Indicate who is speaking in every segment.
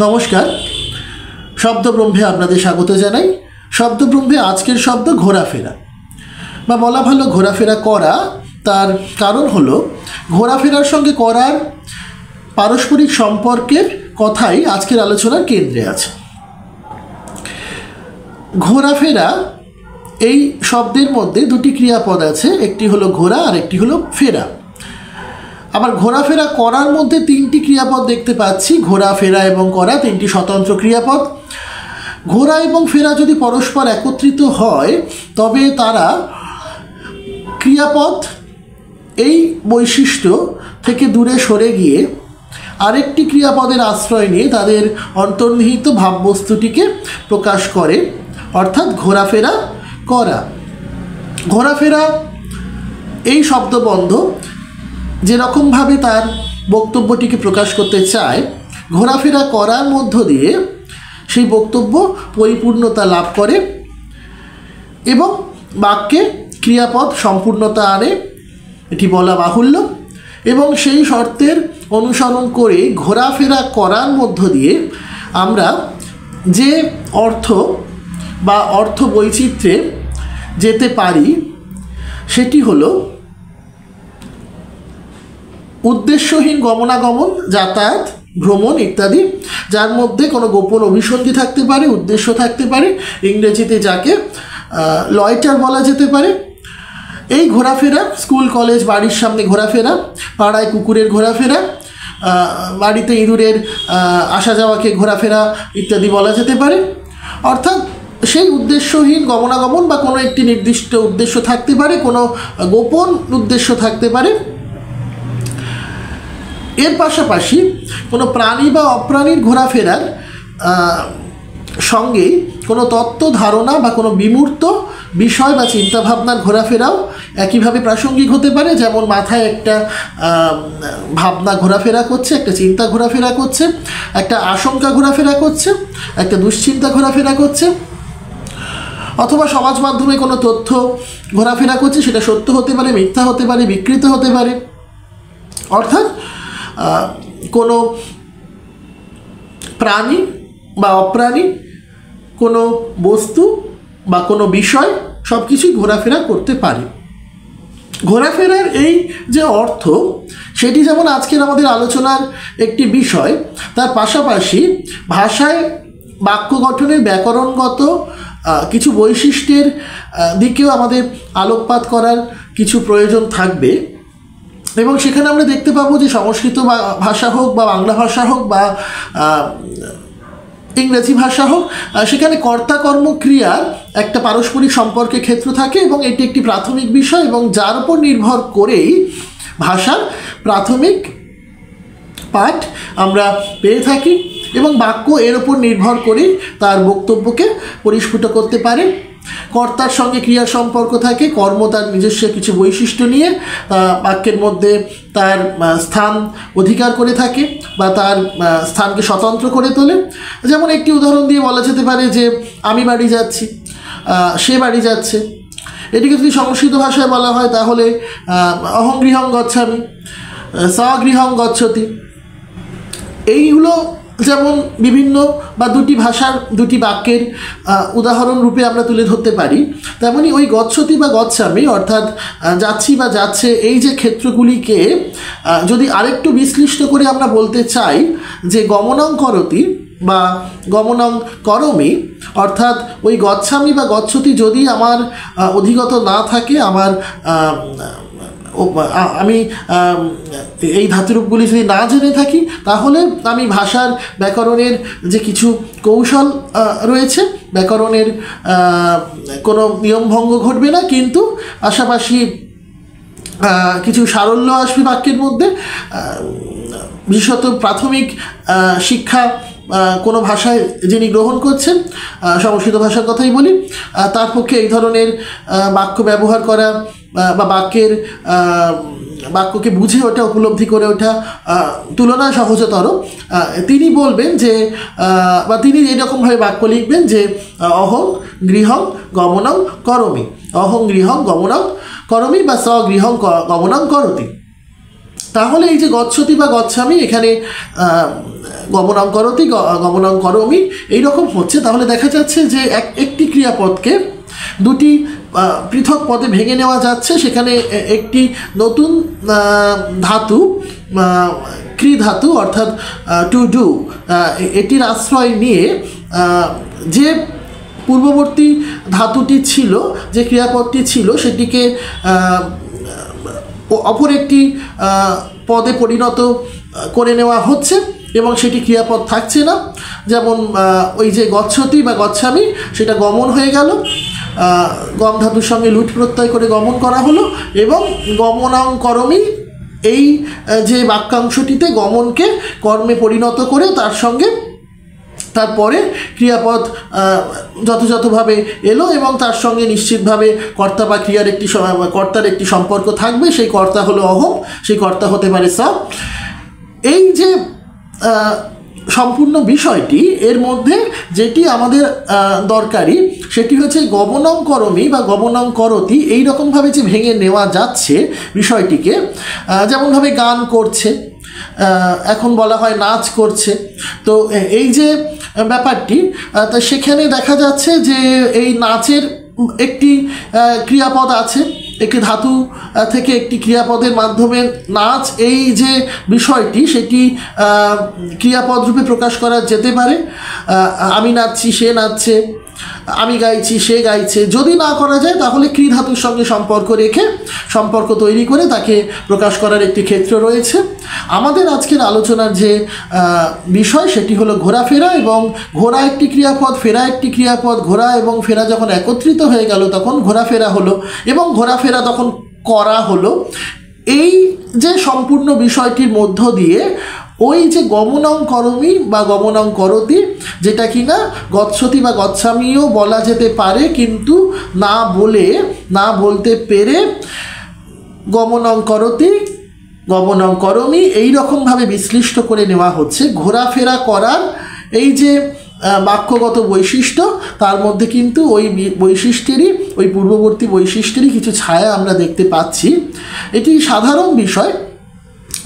Speaker 1: নমস্কার, শব্দব্রহ্মে আপনাদের স্বাগত জানাই। শব্দব্রহ্মে আজকের শব্দ ঘোরাফেরা, বা বলা ভালো ঘোরাফেরা করা। তার কারণ হলো ঘোরাফেরার সঙ্গে করার পারস্পরিক সম্পর্কের কথাই আজকের আলোচনার কেন্দ্রে আছে। ঘোরাফেরা এই শব্দের মধ্যে দুটি ক্রিয়াপদ আছে, একটি হলো ঘোরা আর একটি হলো ফেরা। আবার ঘোরাফেরা করার মধ্যে তিনটি ক্রিয়াপদ দেখতে পাচ্ছি, ঘোরাফেরা এবং করা তিনটি স্বতন্ত্র ক্রিয়াপদ। ঘোরা এবং ফেরা যদি পরস্পর একত্রিত হয় তবে তারা ক্রিয়াপদ এই বৈশিষ্ট্য থেকে দূরে সরে গিয়ে আরেকটি ক্রিয়াপদের আশ্রয় নিয়ে তাদের অন্তর্নিহিত ভাববস্তুটিকে প্রকাশ করে, অর্থাৎ ঘোরাফেরা করা। ঘোরাফেরা এই শব্দবন্ধ যেরকমভাবে তার বক্তব্যটিকে প্রকাশ করতে চায়, ঘোরাফেরা করার মধ্য দিয়ে সেই বক্তব্য পরিপূর্ণতা লাভ করে এবং বাক্যে ক্রিয়াপদ সম্পূর্ণতা আনে, এটি বলা বাহুল্য। এবং সেই শর্তের অনুসরণ করে ঘোরাফেরা করার মধ্য দিয়ে আমরা যে অর্থ বা অর্থ বৈচিত্র্যে যেতে পারি সেটি হলো উদ্দেশ্যহীন গমনাগমন, যাতায়াত, ভ্রমণ ইত্যাদি, যার মধ্যে কোনো গোপন অভিসন্ধি থাকতে পারে, উদ্দেশ্য থাকতে পারে, ইংরেজিতে যাকে লয়টার বলা যেতে পারে। এই ঘোরাফেরা স্কুল কলেজ বাড়ির সামনে ঘোরাফেরা, পাড়ায় কুকুরের ঘোরাফেরা, বাড়িতে ইঁদুরের আসা যাওয়াকে ঘোরাফেরা ইত্যাদি বলা যেতে পারে। অর্থাৎ সেই উদ্দেশ্যহীন গমনাগমন বা কোনো একটি নির্দিষ্ট উদ্দেশ্য থাকতে পারে, কোনো গোপন উদ্দেশ্য থাকতে পারে। এর পাশাপাশি কোনো প্রাণী বা অপ্রাণীর ঘোরাফেরার সঙ্গে কোনো তত্ত্ব ধারণা বা কোনো বিমূর্ত বিষয় বা চিন্তাভাবনার ঘোরাফেরাও একইভাবে প্রাসঙ্গিক হতে পারে। যেমন মাথায় একটা ভাবনা ঘোরাফেরা করছে, একটা চিন্তা ঘোরাফেরা করছে, একটা আশঙ্কা ঘোরাফেরা করছে, একটা দুশ্চিন্তা ঘোরাফেরা করছে, অথবা সমাজ মাধ্যমে কোনো তথ্য ঘোরাফেরা করছে, সেটা সত্য হতে পারে, মিথ্যা হতে পারে, বিকৃত হতে পারে। অর্থাৎ কোনো প্রাণী বা অপ্রাণী, কোনো বস্তু বা কোনো বিষয় সব কিছুই ঘোরাফেরা করতে পারে। ঘোরাফেরার এই যে অর্থ সেটি যেমন আজকের আমাদের আলোচনার একটি বিষয়, তার পাশাপাশি ভাষায় বাক্য গঠনের ব্যাকরণগত কিছু বৈশিষ্ট্যের দিকেও আমাদের আলোকপাত করার কিছু প্রয়োজন থাকবে। এবং সেখানে আমরা দেখতে পাবো যে সংস্কৃত ভাষা হোক বা বাংলা ভাষা হোক বা ইংরেজি ভাষা হোক, সেখানে কর্তা কর্ম ক্রিয়ার একটা পারস্পরিক সম্পর্কের ক্ষেত্র থাকে এবং এটি একটি প্রাথমিক বিষয় এবং যার উপর নির্ভর করেই ভাষার প্রাথমিক পাঠ আমরা পেয়ে থাকি এবং বাক্য এর উপর নির্ভর করেই তার বক্তব্যকে পরিস্ফুট করতে পারে। কর্তার সঙ্গে ক্রিয়ার সম্পর্ক থাকে, কর্ম তার নিজস্ব কিছু বৈশিষ্ট্য নিয়ে বাক্যের মধ্যে তার স্থান অধিকার করে থাকে বা তার স্থানকে স্বতন্ত্র করে তোলে। যেমন একটি উদাহরণ দিয়ে বলা যেতে পারে যে আমি বাড়ি যাচ্ছি, সে বাড়ি যাচ্ছে। এটিকে যদি সংস্কৃত ভাষায় বলা হয় তাহলে অহং গৃহং গচ্ছামি, স গৃহং গচ্ছতি। এইগুলো যেমন বিভিন্ন বা দুটি ভাষার দুটি বাক্যের উদাহরণ রূপে আমরা তুলে ধরতে পারি, তেমনি ওই গচ্ছতি বা গচ্ছামি অর্থাৎ যাচ্ছি বা যাচ্ছে এই যে ক্ষেত্রগুলিকে যদি আরেকটু বিশ্লিষ্ট করে আমরা বলতে চাই যে গমনং করতি বা গমনং করমি, অর্থাৎ ওই গচ্ছামি বা গচ্ছতি যদি আমার অধিগত না থাকে, আমি এই ধাতুরূপগুলি যদি না জেনে থাকি, তাহলে আমি ভাষার ব্যাকরণের যে কিছু কৌশল রয়েছে, ব্যাকরণের কোনো নিয়মভঙ্গ ঘটবে না, কিন্তু পাশাপাশি কিছু সারল্য আসবে বাক্যের মধ্যে। বিশেষত প্রাথমিক শিক্ষা কোনো ভাষায় যিনি গ্রহণ করছেন, সংস্কৃত ভাষার কথাই বলি, তার পক্ষে এই ধরনের বাক্য ব্যবহার করা বা বাক্যকে বুঝে ওঠা, উপলব্ধি করে ওঠা তুলনায় সহজতর। তিনি বলবেন যে বা তিনি এরকমভাবে বাক্য লিখবেন যে অহং গৃহং গমনং করমি, অহং গৃহং গমনং করমি বা স গৃহং গমনং করতি। তাহলে এই যে গচ্ছতি বা গচ্ছামি এখানে গমনং করতি গমনং করমি এইরকম হচ্ছে। তাহলে দেখা যাচ্ছে যে একটি ক্রিয়াপদকে দুটি পৃথক পদে ভেঙে নেওয়া যাচ্ছে। সেখানে একটি নতুন ধাতু ক্রি ধাতু অর্থাৎ টু ডু এটির আশ্রয় নিয়ে যে পূর্ববর্তী ধাতুটি ছিল, যে ক্রিয়াপদটি ছিল, সেটিকে অপর একটি পদে পরিণত করে নেওয়া হচ্ছে এবং সেটি ক্রিয়াপদ থাকছে না। যেমন ওই যে গচ্ছতি বা গচ্ছামি সেটা গমন হয়ে গেল, গম ধাতুর সঙ্গে লুট প্রত্যয় করে গমন করা হলো এবং গমনং করমি এই যে বাক্যাংশটিতে গমনকে কর্মে পরিণত করে তার সঙ্গে তারপরে ক্রিয়াপদ যথাযথভাবে এলো এবং তার সঙ্গে নিশ্চিতভাবে কর্তা বা ক্রিয়ার কর্তার একটি সম্পর্ক থাকবে। সেই কর্তা হলো অহম, সেই কর্তা হতে পারে স। এই যে সম্পূর্ণ বিষয়টি, এর মধ্যে যেটি আমাদের দরকারি সেটি হচ্ছে গমনং করমি বা গমনং করতি এইরকমভাবে যে ভেঙে নেওয়া যাচ্ছে বিষয়টিকে, যেমনভাবে গান করছে, এখন বলা হয় নাচ করছে। তো এই যে ব্যাপারটি, তা সেখানে দেখা যাচ্ছে যে এই নাচের একটি ক্রিয়াপদ আছে, একটি ধাতু থেকে একটি ক্রিয়াপদের মাধ্যমে নাচ এই যে বিষয়টি সেটি ক্রিয়াপদ রূপে প্রকাশ করা যেতে পারে। আমি নাচছি, সে নাচছে, আমি গাইছি, সে গাইছে। যদি না করা যায় তাহলে ক্রি ধাতুর সঙ্গে সম্পর্ক রেখে সম্পর্ক তৈরি করে তাকে প্রকাশ করার একটি ক্ষেত্র রয়েছে। আমাদের আজকের আলোচনার যে বিষয় সেটি হলো ঘোরাফেরা, এবং ঘোরা একটি ক্রিয়াপদ, ফেরা একটি ক্রিয়াপদ। ঘোরা এবং ফেরা যখন একত্রিত হয়ে গেল তখন ঘোরাফেরা হলো এবং ঘোরাফেরা তখন করা হলো। এই যে সম্পূর্ণ বিষয়টির মধ্য দিয়ে ওই যে গমনং করমি বা গমনং করতি, যেটা কিনা গচ্ছতি বা গচ্ছামিও বলা যেতে পারে, কিন্তু না বলতে পেরে গমনং করতি গমনং করমি এইরকমভাবে বিশ্লিষ্ট করে নেওয়া হচ্ছে। ঘোরাফেরা করার এই যে বাক্যগত বৈশিষ্ট্য, তার মধ্যে কিন্তু ওই বৈশিষ্ট্যেরই, ওই পূর্ববর্তী বৈশিষ্ট্যেরই কিছু ছায়া আমরা দেখতে পাচ্ছি। এটি সাধারণ বিষয়।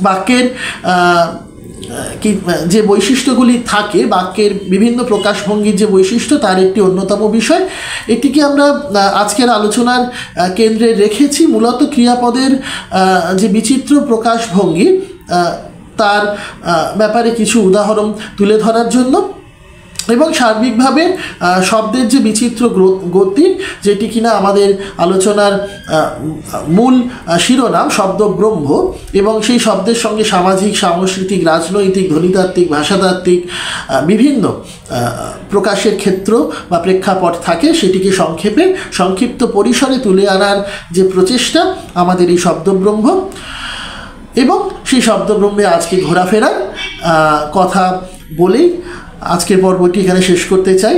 Speaker 1: বাক্যের যে বৈশিষ্ট্যগুলি থাকে, বাক্যের বিভিন্ন প্রকাশভঙ্গির যে বৈশিষ্ট্য, তার একটি অন্যতম বিষয়। এটিকে আমরা আজকের আলোচনার কেন্দ্রে রেখেছি মূলত ক্রিয়াপদের যে বিচিত্র প্রকাশভঙ্গি তার ব্যাপারে কিছু উদাহরণ তুলে ধরার জন্য, এবং সার্বিকভাবে শব্দের যে বিচিত্র গতি, যেটি কিনা আমাদের আলোচনার মূল শিরোনাম শব্দব্রহ্ম, এবং সেই শব্দের সঙ্গে সামাজিক, সাংস্কৃতিক, রাজনৈতিক, ধ্বনিতাত্ত্বিক, ভাষাতাত্ত্বিক বিভিন্ন প্রকাশের ক্ষেত্র বা প্রেক্ষাপট থাকে, সেটিকে সংক্ষিপ্ত পরিসরে তুলে আনার যে প্রচেষ্টা আমাদের এই শব্দব্রহ্ম। এবং সেই শব্দব্রহ্মে আজকে ঘোরাফেরার কথা বলেই আজকের পর্বটি এখানে শেষ করতে চাই।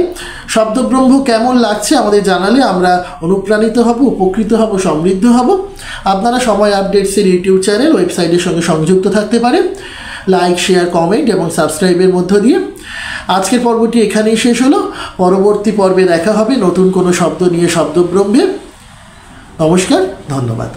Speaker 1: শব্দব্রহ্ম কেমন লাগছে আমাদের জানালে আমরা অনুপ্রাণিত হব, উপকৃত হব, সমৃদ্ধ হব। আপনারা সময় আপডেটসের ইউটিউব চ্যানেল, ওয়েবসাইটের সঙ্গে সংযুক্ত থাকতে পারেন লাইক, শেয়ার, কমেন্ট এবং সাবস্ক্রাইবের মধ্য দিয়ে। আজকের পর্বটি এখানেই শেষ হলো। পরবর্তী পর্বে দেখা হবে নতুন কোনো শব্দ নিয়ে, শব্দব্রহ্মে। নমস্কার, ধন্যবাদ।